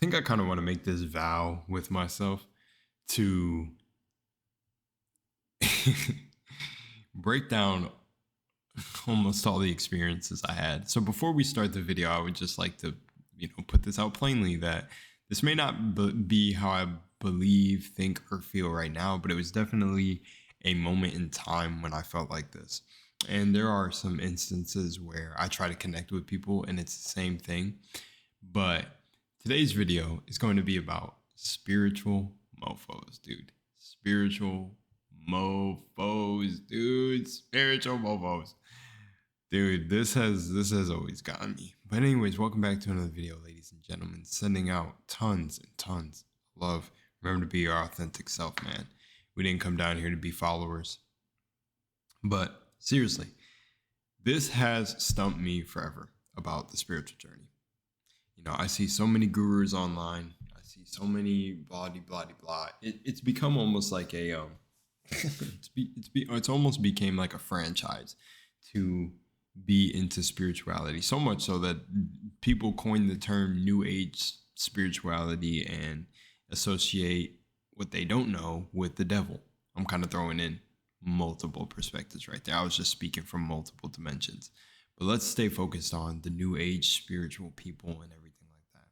think I kind of want to make this vow with myself to break down almost all the experiences I had. So before we start the video, I would just like to, put this out plainly that this may not be how I believe, think, or feel right now, but it was definitely a moment in time when I felt like this. And there are some instances where I try to connect with people and it's the same thing. But today's video is going to be about spiritual mofos, dude. Spiritual mofos, dude. Spiritual mofos. Dude, this has always gotten me. But anyways, welcome back to another video, ladies and gentlemen. Sending out tons and tons of love. Remember to be your authentic self, man. We didn't come down here to be followers. But seriously, this has stumped me forever about the spiritual journey. I see so many gurus online. I see so many blah blah blah. It's become almost like a it's almost became like a franchise to be into spirituality. So much so that people coined the term New Age spirituality and associate what they don't know with the devil. I'm kind of throwing in multiple perspectives right there. I was just speaking from multiple dimensions. But let's stay focused on the New Age spiritual people and everything like that.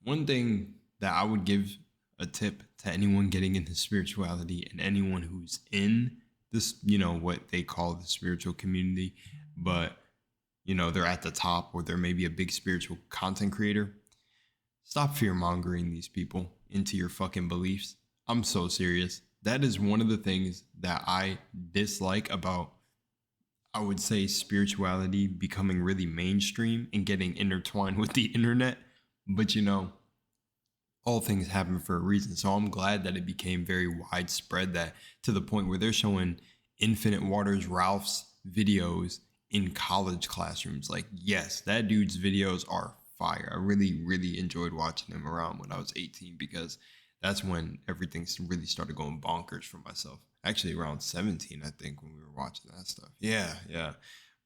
One thing that I would give a tip to anyone getting into spirituality and anyone who's in this, what they call the spiritual community, but, they're at the top or they're maybe a big spiritual content creator. Stop fear-mongering these people into your fucking beliefs. I'm so serious. That is one of the things that I dislike about, I would say, spirituality becoming really mainstream and getting intertwined with the internet. But all things happen for a reason. So I'm glad that it became very widespread, that to the point where they're showing Infinite Waters Ralph's videos in college classrooms. Like, yes, that dude's videos are fire. I really, really enjoyed watching him around when I was 18 because that's when everything really started going bonkers for myself. Actually, around 17, I think, when we were watching that stuff. Yeah.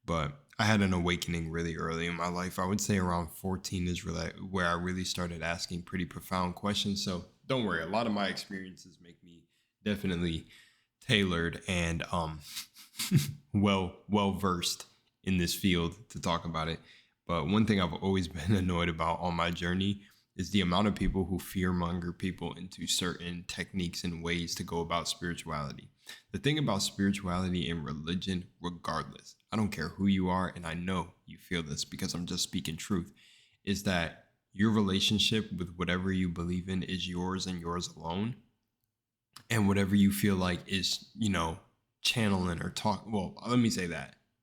But I had an awakening really early in my life. I would say around 14 is really where I really started asking pretty profound questions. So don't worry. A lot of my experiences make me definitely tailored and well versed in this field to talk about it. But one thing I've always been annoyed about on my journey is the amount of people who fearmonger people into certain techniques and ways to go about spirituality. The thing about spirituality and religion, regardless, I don't care who you are, and I know you feel this because I'm just speaking truth, is that your relationship with whatever you believe in is yours and yours alone. And whatever you feel like is, channeling or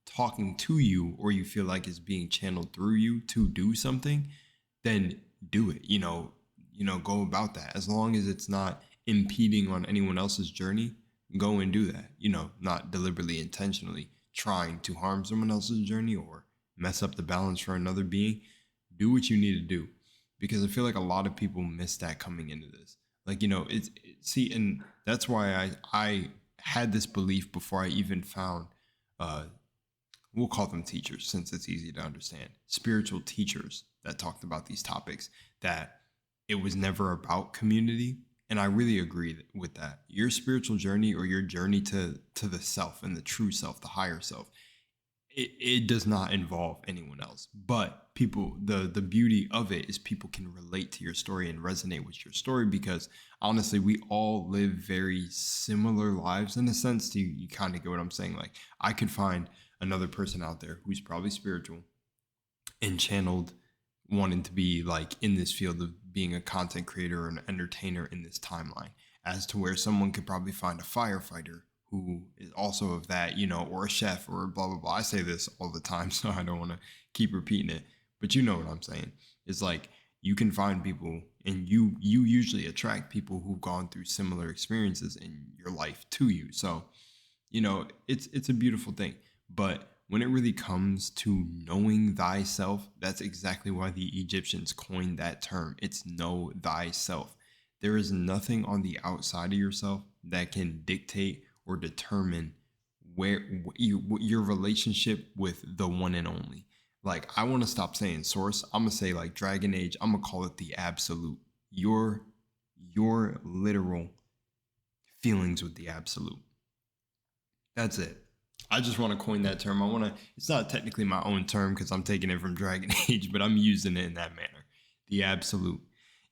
talking to you, or you feel like is being channeled through you to do something, then do it. Go about that. As long as it's not impeding on anyone else's journey, go and do that. Not deliberately, intentionally trying to harm someone else's journey or mess up the balance for another being. Do what you need to do, because I feel like a lot of people miss that coming into this. And that's why I had this belief before I even found, we'll call them teachers since it's easy to understand, spiritual teachers that talked about these topics, that it was never about community. And I really agree with that. Your spiritual journey, or your journey to the self and the true self, the higher self, it does not involve anyone else. But people, the beauty of it is people can relate to your story and resonate with your story, because honestly, we all live very similar lives in a sense. To you kind of get what I'm saying? Like, I could find another person out there who's probably spiritual and channeled, wanting to be like in this field of being a content creator or an entertainer in this timeline, as to where someone could probably find a firefighter who is also of that, or a chef or blah, blah, blah. I say this all the time, so I don't want to keep repeating it, but you know what I'm saying. It's like, you can find people, and you usually attract people who've gone through similar experiences in your life to you. So, it's a beautiful thing. But when it really comes to knowing thyself, that's exactly why the Egyptians coined that term. It's know thyself. There is nothing on the outside of yourself that can dictate or determine where your relationship with the one and only. Like, I want to stop saying source. I'm gonna say like Dragon Age. I'm gonna call it the absolute. Your literal feelings with the absolute. That's it. I just want to coin that term. I want to. It's not technically my own term because I'm taking it from Dragon Age, but I'm using it in that manner. The absolute.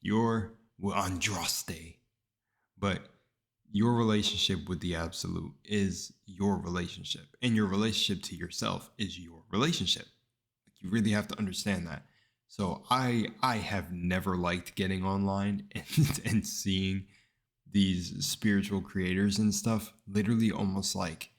Your Andraste. But your relationship with the absolute is your relationship, and your relationship to yourself is your relationship. You really have to understand that. So I have never liked getting online and seeing these spiritual creators and stuff literally almost like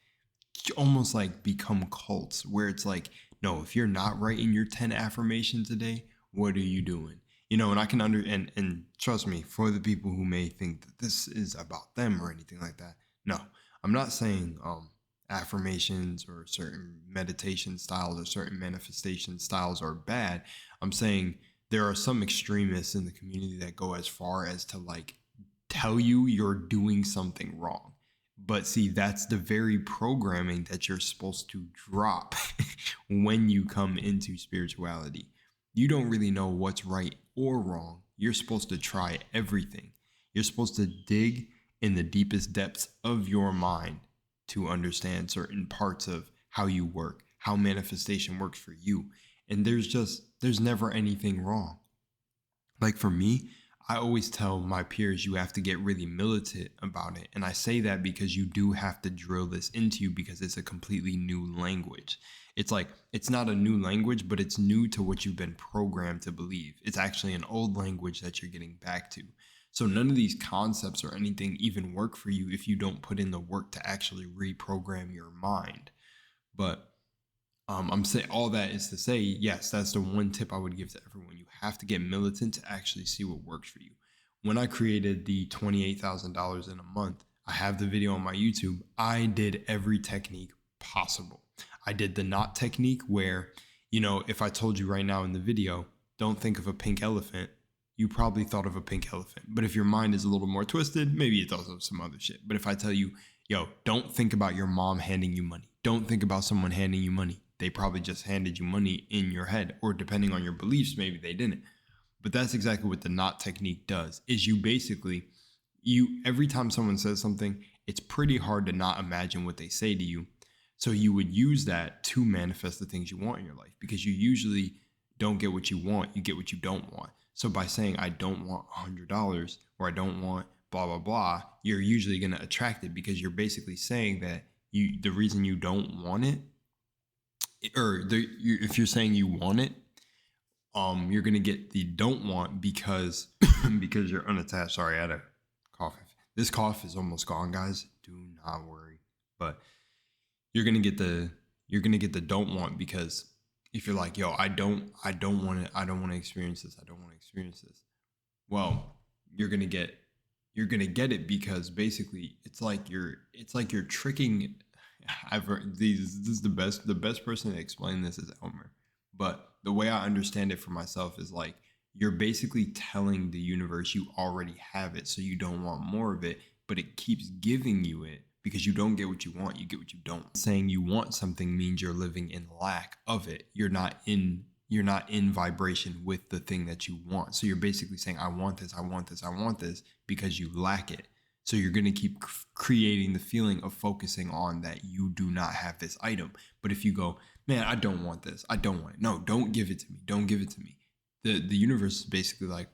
become cults where it's like, no, if you're not writing your 10 affirmations a day, what are you doing? You know, and I can and trust me, for the people who may think that this is about them or anything like that. No, I'm not saying affirmations or certain meditation styles or certain manifestation styles are bad. I'm saying there are some extremists in the community that go as far as to like tell you you're doing something wrong. But see, that's the very programming that you're supposed to drop when you come into spirituality. You don't really know what's right or wrong. You're supposed to try everything. You're supposed to dig in the deepest depths of your mind to understand certain parts of how you work, how manifestation works for you. And there's never anything wrong. Like for me, I always tell my peers you have to get really militant about it. And I say that because you do have to drill this into you because it's a completely new language. It's like, it's not a new language, but it's new to what you've been programmed to believe. It's actually an old language that you're getting back to. So none of these concepts or anything even work for you if you don't put in the work to actually reprogram your mind. But I'm saying all that is to say, yes, that's the one tip I would give to everyone. You have to get militant to actually see what works for you. When I created the $28,000 in a month, I have the video on my YouTube. I did every technique possible. I did the knot technique where, you know, if I told you right now in the video, don't think of a pink elephant, you probably thought of a pink elephant. But if your mind is a little more twisted, maybe it thought of some other shit. But if I tell you, yo, don't think about your mom handing you money. Don't think about someone handing you money. They probably just handed you money in your head, or depending on your beliefs, maybe they didn't. But that's exactly what the knot technique does, is you basically, every time someone says something, it's pretty hard to not imagine what they say to you. So you would use that to manifest the things you want in your life, because you usually don't get what you want, you get what you don't want. So by saying, I don't want $100, or I don't want blah, blah, blah, you're usually going to attract it, because you're basically saying that the reason you don't want it, or if you're saying you want it, you're gonna get the don't want because because you're unattached. Sorry, I had a cough. This cough is almost gone, guys. Do not worry. But you're gonna get the don't want, because if you're like, yo, I don't want it. I don't want to experience this. I don't want to experience this. Well, you're gonna get it, because basically it's like you're tricking. I've heard this is the best person to explain this is Elmer. But the way I understand it for myself is like, you're basically telling the universe you already have it, so you don't want more of it, but it keeps giving you it because you don't get what you want, you get what you don't. Saying you want something means you're living in lack of it. You're not in vibration with the thing that you want. So you're basically saying, I want this, I want this, I want this, because you lack it. So you're going to keep creating the feeling of focusing on that you do not have this item. But if you go, man, I don't want this, I don't want it. No, don't give it to me. Don't give it to me. The universe is basically like,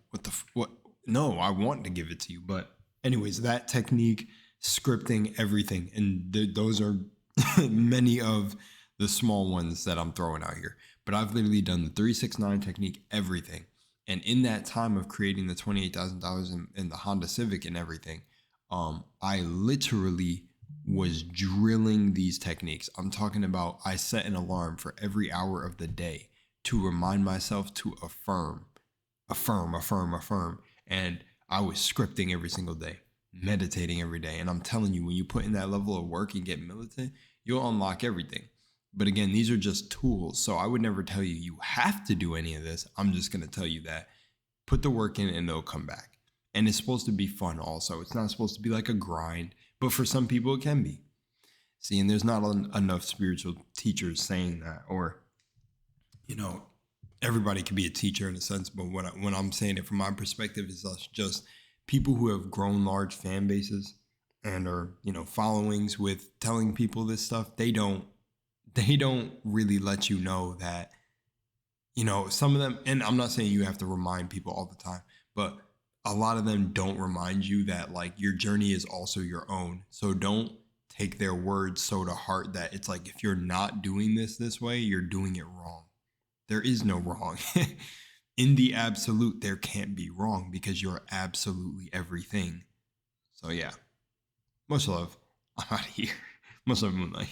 what? No, I want to give it to you. But anyways, that technique, scripting, everything. And those are many of the small ones that I'm throwing out here. But I've literally done the 369 technique, everything. And in that time of creating the $28,000 in the Honda Civic and everything, I literally was drilling these techniques. I'm talking about, I set an alarm for every hour of the day to remind myself to affirm. And I was scripting every single day, meditating every day. And I'm telling you, when you put in that level of work and get militant, you'll unlock everything. But again, these are just tools. So I would never tell you you have to do any of this. I'm just going to tell you that put the work in and they'll come back. And it's supposed to be fun also. It's not supposed to be like a grind, but for some people it can be. See, and there's not enough spiritual teachers saying that, or you know, everybody can be a teacher in a sense, but when I'm saying it from my perspective is just people who have grown large fan bases and are, followings with telling people this stuff. They don't really let you know that, some of them, and I'm not saying you have to remind people all the time, but a lot of them don't remind you that like your journey is also your own. So don't take their words so to heart that it's like if you're not doing this way, you're doing it wrong. There is no wrong. In the absolute, there can't be wrong because you're absolutely everything. So yeah, much love. I'm out of here. Much love, Moonlight.